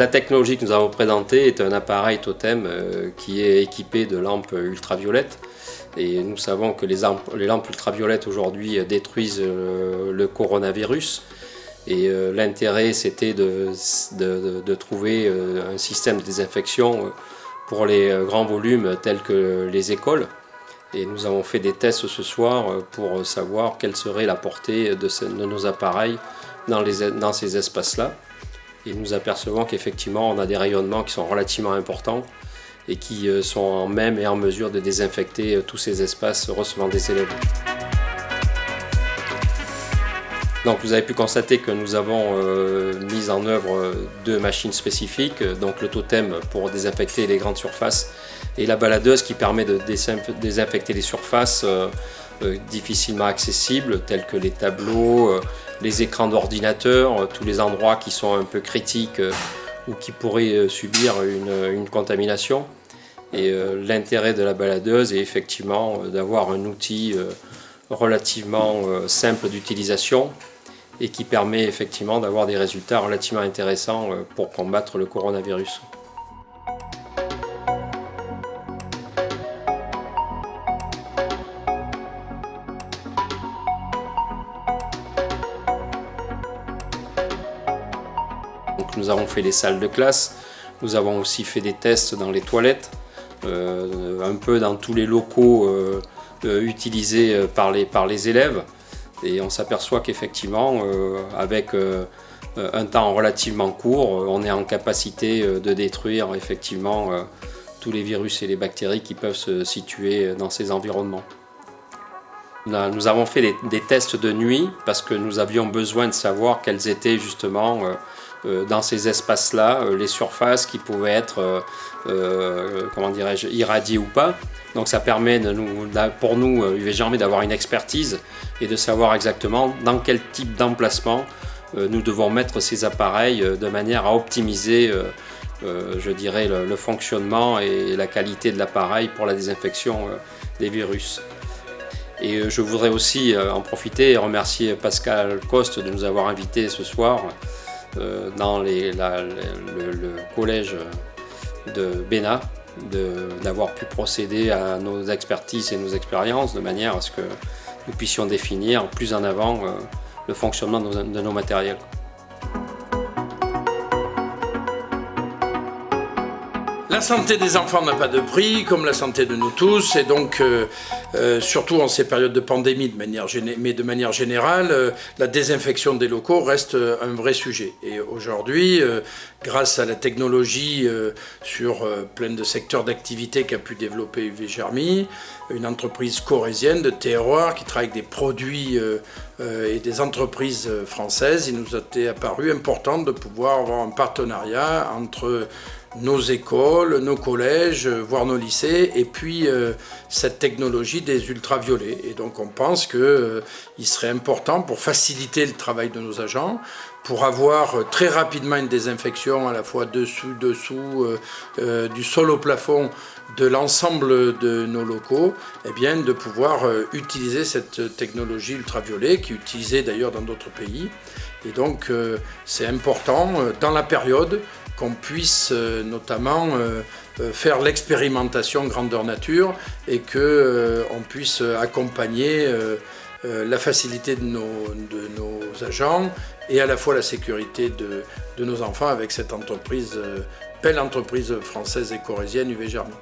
La technologie que nous avons présentée est un appareil totem qui est équipé de lampes ultraviolettes. Et nous savons que les lampes ultraviolettes aujourd'hui détruisent le coronavirus. Et l'intérêt, c'était de trouver un système de désinfection pour les grands volumes tels que les écoles. Et nous avons fait des tests ce soir pour savoir quelle serait la portée de nos appareils dans ces espaces-là. Et nous apercevons qu'effectivement, on a des rayonnements qui sont relativement importants et qui sont en même et en mesure de désinfecter tous ces espaces recevant des élèves. Donc vous avez pu constater que nous avons mis en œuvre 2 machines spécifiques, donc le totem pour désinfecter les grandes surfaces et la baladeuse qui permet de désinfecter les surfaces difficilement accessibles telles que les tableaux, les écrans d'ordinateur, tous les endroits qui sont un peu critiques ou qui pourraient subir une contamination. Et l'intérêt de la baladeuse est effectivement d'avoir un outil relativement simple d'utilisation et qui permet effectivement d'avoir des résultats relativement intéressants pour combattre le coronavirus. Donc nous avons fait les salles de classe, nous avons aussi fait des tests dans les toilettes, un peu dans tous les locaux utilisés par les élèves. Et on s'aperçoit qu'effectivement, avec un temps relativement court, on est en capacité de détruire effectivement tous les virus et les bactéries qui peuvent se situer dans ces environnements. Nous avons fait des tests de nuit parce que nous avions besoin de savoir quelles étaient justement dans ces espaces-là les surfaces qui pouvaient être comment dirais-je, irradiées ou pas. Donc ça permet pour nous, UVG Armée, d'avoir une expertise et de savoir exactement dans quel type d'emplacement nous devons mettre ces appareils de manière à optimiser je dirais, le fonctionnement et la qualité de l'appareil pour la désinfection des virus. Et je voudrais aussi en profiter et remercier Pascal Coste de nous avoir invités ce soir dans le collège de Bénat, d'avoir pu procéder à nos expertises et nos expériences de manière à ce que nous puissions définir plus en avant le fonctionnement de nos matériels. La santé des enfants n'a pas de prix, comme la santé de nous tous, et donc surtout en ces périodes de pandémie, mais de manière générale, la désinfection des locaux reste un vrai sujet. Et aujourd'hui, grâce à la technologie sur plein de secteurs d'activité qu'a pu développer UVG Army, une entreprise corrézienne de terroir qui travaille avec des produits et des entreprises françaises, il nous a été apparu important de pouvoir avoir un partenariat entre nos écoles, nos collèges, voire nos lycées, et puis cette technologie des ultraviolets. Et donc on pense qu'il serait important pour faciliter le travail de nos agents, pour avoir très rapidement une désinfection à la fois dessous, du sol au plafond de l'ensemble de nos locaux, eh bien, de pouvoir utiliser cette technologie ultraviolet qui est utilisée d'ailleurs dans d'autres pays. Et donc c'est important dans la période qu'on puisse notamment faire l'expérimentation grandeur nature et qu'on puisse accompagner la facilité de nos agents et à la fois la sécurité de nos enfants avec cette entreprise, belle entreprise française et corrézienne UVG Army.